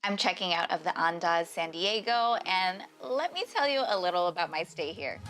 I'm checking out of the Andaz San Diego, and let me tell you a little about my stay here.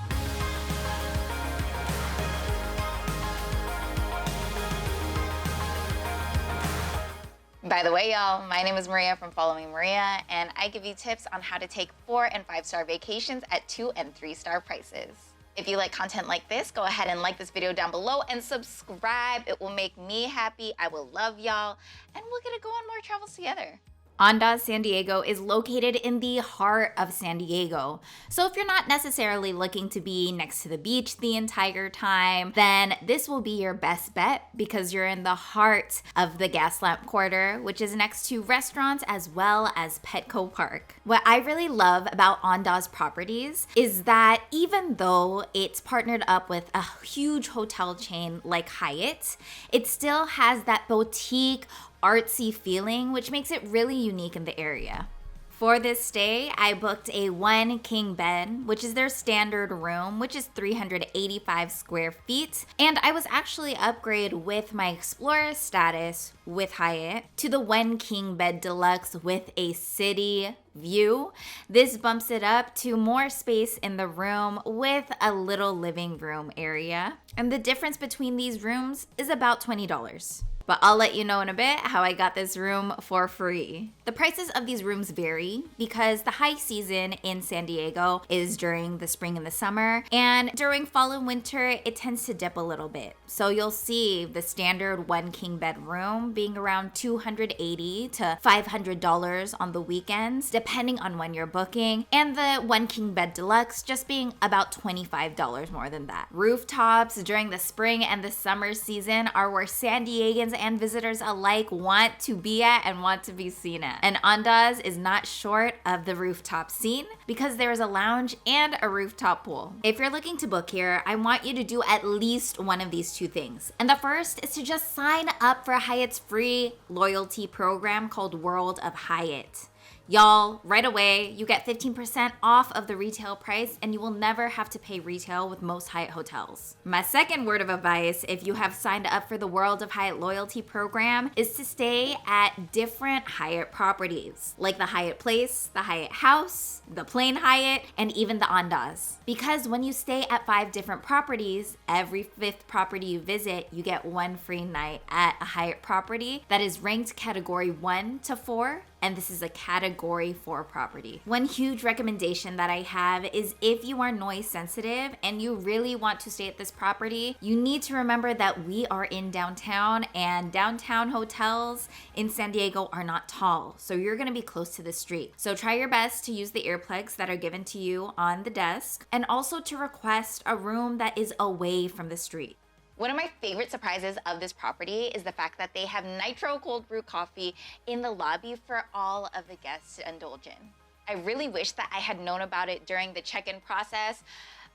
By the way, y'all, my name is Maria from Follow Me Maria, and I give you tips on how to take 4- and 5-star vacations at 2- and 3-star prices. If you like content like this, go ahead and like this video down below and subscribe. It will make me happy. I will love y'all, and we'll get to go on more travels together. Andaz San Diego is located in the heart of San Diego. So if you're not necessarily looking to be next to the beach the entire time, then this will be your best bet because you're in the heart of the Gaslamp Quarter, which is next to restaurants as well as Petco Park. What I really love about Andaz properties is that even though it's partnered up with a huge hotel chain like Hyatt, it still has that boutique artsy feeling, which makes it really unique in the area. For this stay, I booked a 1 king bed, which is their standard room, which is 385 square feet. And I was actually upgraded with my Explorer status with Hyatt to the 1 king bed deluxe with a city view. This bumps it up to more space in the room with a little living room area. And the difference between these rooms is about $20. But I'll let you know in a bit how I got this room for free. The prices of these rooms vary because the high season in San Diego is during the spring and the summer, and during fall and winter, it tends to dip a little bit. So you'll see the standard 1 king bed room being around $280 to $500 on the weekends, depending on when you're booking, and the 1 king bed deluxe just being about $25 more than that. Rooftops during the spring and the summer season are where San Diegans and visitors alike want to be at and want to be seen at. And Andaz is not short of the rooftop scene because there is a lounge and a rooftop pool. If you're looking to book here, I want you to do at least one of these 2 things. And the first is to just sign up for Hyatt's free loyalty program called World of Hyatt. Y'all, right away, you get 15% off of the retail price and you will never have to pay retail with most Hyatt hotels. My second word of advice, if you have signed up for the World of Hyatt loyalty program, is to stay at different Hyatt properties, like the Hyatt Place, the Hyatt House, the Plain Hyatt, and even the Andaz. Because when you stay at 5 different properties, every 5th property you visit, you get 1 free night at a Hyatt property that is ranked category 1 to 4. And this is a category 4 property. One huge recommendation that I have is if you are noise sensitive and you really want to stay at this property, you need to remember that we are in downtown, and downtown hotels in San Diego are not tall. So you're gonna be close to the street. So try your best to use the earplugs that are given to you on the desk, and also to request a room that is away from the street. One of my favorite surprises of this property is the fact that they have nitro cold brew coffee in the lobby for all of the guests to indulge in. I really wish that I had known about it during the check-in process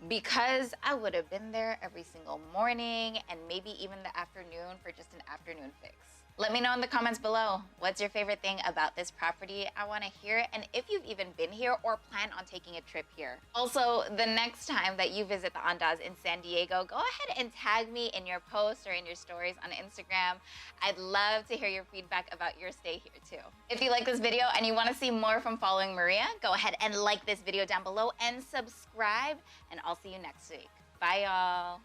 because I would have been there every single morning and maybe even the afternoon for just an afternoon fix. Let me know in the comments below, what's your favorite thing about this property? I wanna hear it, and if you've even been here or plan on taking a trip here. Also, the next time that you visit the Andaz in San Diego, go ahead and tag me in your posts or in your stories on Instagram. I'd love to hear your feedback about your stay here too. If you like this video and you wanna see more from Following Maria, go ahead and like this video down below and subscribe, and I'll see you next week. Bye, y'all.